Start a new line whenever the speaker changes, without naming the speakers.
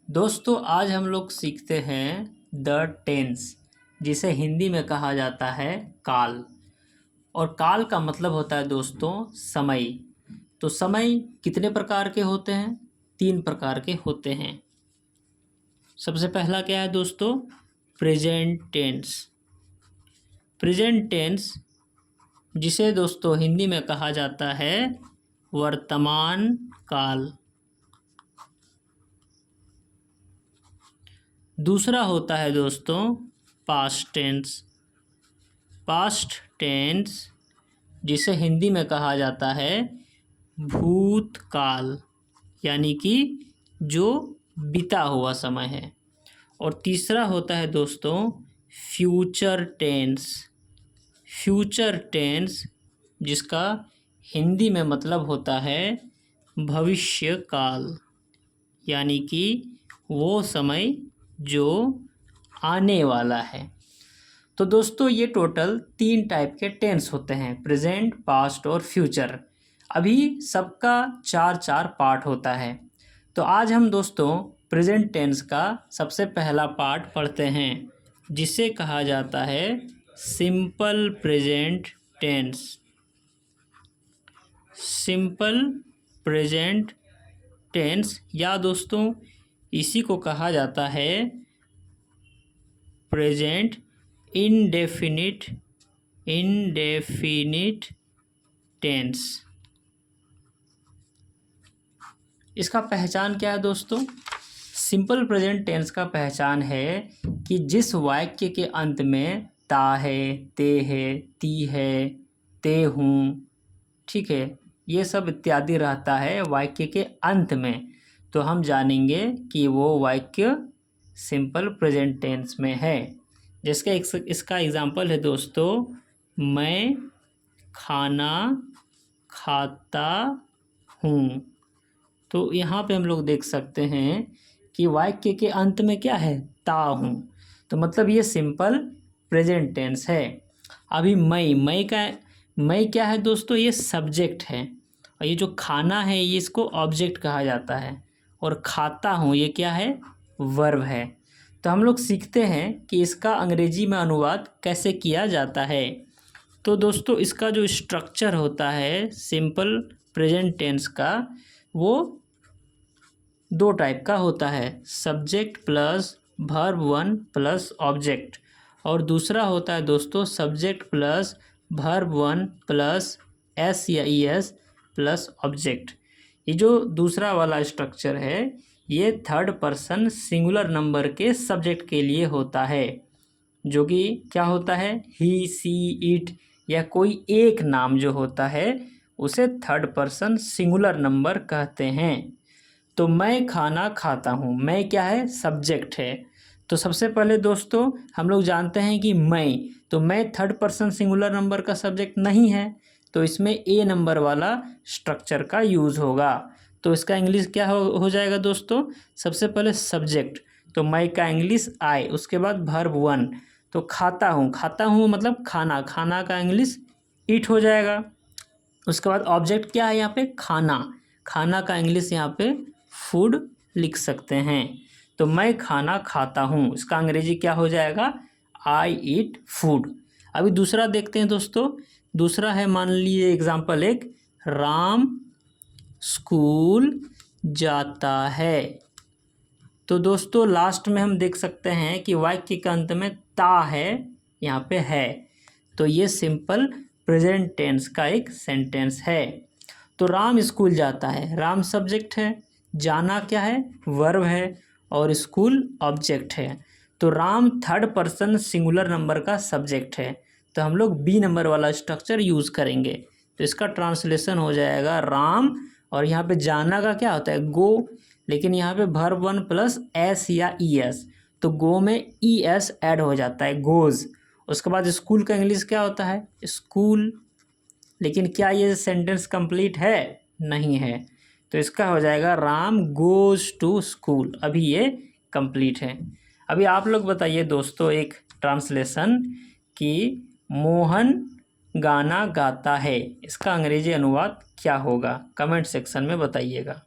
दोस्तों आज हम लोग सीखते हैं द टेंस, जिसे हिंदी में कहा जाता है काल। और काल का मतलब होता है दोस्तों समय। तो समय कितने प्रकार के होते हैं? 3 प्रकार के होते हैं। सबसे पहला क्या है दोस्तों? Present tense. प्रेजेंट टेंस जिसे दोस्तों हिंदी में कहा जाता है वर्तमान काल। दूसरा होता है दोस्तों पास्ट टेंस। पास्ट टेंस जिसे हिंदी में कहा जाता है भूतकाल, यानी कि जो बीता हुआ समय है। और तीसरा होता है दोस्तों फ्यूचर टेंस। फ्यूचर टेंस जिसका हिंदी में मतलब होता है भविष्य काल, यानी कि वो समय जो आने वाला है। तो दोस्तों ये टोटल 3 टाइप के टेंस होते हैं, प्रेजेंट, पास्ट और फ्यूचर। अभी सबका 4-4 पार्ट होता है। तो आज हम दोस्तों प्रेजेंट टेंस का सबसे पहला पार्ट पढ़ते हैं, जिसे कहा जाता है simple present tense. Simple present tense या दोस्तों इसी को कहा जाता है प्रेजेंट इंडेफिनिट टेंस। इसका पहचान क्या है दोस्तों? सिंपल प्रेजेंट टेंस का पहचान है कि जिस वाक्य के अंत में ता है, ते है, ती है, ते हूँ, ठीक है, ये सब इत्यादि रहता है वाक्य के अंत में, तो हम जानेंगे कि वो वाक्य सिंपल प्रेजेंट टेंस में है। जिसका इसका एग्जाम्पल है दोस्तों, मैं खाना खाता हूँ। तो यहाँ पे हम लोग देख सकते हैं कि वाक्य के अंत में क्या है? ता हूँ। तो मतलब ये सिंपल प्रेजेंट टेंस है। अभी मैं क्या है दोस्तों? ये सब्जेक्ट है। और ये जो खाना है ये इसको ऑब्जेक्ट कहा जाता है। और खाता हूँ ये क्या है? वर्ब है। तो हम लोग सीखते हैं कि इसका अंग्रेजी में अनुवाद कैसे किया जाता है। तो दोस्तों इसका जो स्ट्रक्चर होता है सिंपल प्रेजेंट टेंस का, वो 2 टाइप का होता है, subject plus verb 1 plus object. और दूसरा होता है दोस्तों subject plus verb 1 plus S या ई एस प्लस ऑब्जेक्ट। ये जो दूसरा वाला स्ट्रक्चर है ये 3rd पर्सन सिंगुलर नंबर के सब्जेक्ट के लिए होता है, जो कि क्या होता है? ही, सी, इट या कोई एक नाम जो होता है उसे 3rd पर्सन सिंगुलर नंबर कहते हैं। तो मैं खाना खाता हूँ, मैं क्या है? सब्जेक्ट है। तो सबसे पहले दोस्तों हम लोग जानते हैं कि मैं 3rd पर्सन सिंगुलर नंबर का सब्जेक्ट नहीं है, तो इसमें ए नंबर वाला स्ट्रक्चर का यूज़ होगा। तो इसका इंग्लिश क्या हो जाएगा दोस्तों? सबसे पहले सब्जेक्ट, तो मैं का इंग्लिश आई, उसके बाद वर्ब 1, तो खाता हूँ मतलब खाना, खाना का इंग्लिश ईट हो जाएगा। उसके बाद ऑब्जेक्ट क्या है यहाँ पे? खाना, खाना का इंग्लिश यहाँ पे फूड लिख सकते हैं। तो मैं खाना खाता हूँ, इसका अंग्रेजी क्या हो जाएगा? आई ईट फूड। अभी दूसरा देखते हैं दोस्तों। दूसरा है, मान लीजिए एग्जाम्पल एक, राम स्कूल जाता है। तो दोस्तों लास्ट में हम देख सकते हैं कि वाक्य के अंत में ता है, यहाँ पे है। तो ये सिंपल प्रेजेंट टेंस का एक सेंटेंस है। तो राम स्कूल जाता है, राम सब्जेक्ट है, जाना क्या है? वर्ब है, और स्कूल ऑब्जेक्ट है। तो Ram 3rd person singular number का सब्जेक्ट है, तो हम लोग बी नंबर वाला स्ट्रक्चर यूज़ करेंगे। तो इसका ट्रांसलेशन हो जाएगा राम, और यहाँ पे जाना का क्या होता है? गो, लेकिन यहाँ पे वर्ब 1 प्लस एस या ई एस, तो गो में ई एस ऐड हो जाता है, गोज़। उसके बाद स्कूल का इंग्लिश क्या होता है? स्कूल। लेकिन क्या ये सेंटेंस कंप्लीट है? नहीं है। तो इसका हो जाएगा राम गोज़ टू स्कूल, अभी ये कंप्लीट है। अभी आप लोग बताइए दोस्तों एक ट्रांसलेशन कि मोहन गाना गाता है, इसका अंग्रेजी अनुवाद क्या होगा? कमेंट सेक्शन में बताइएगा।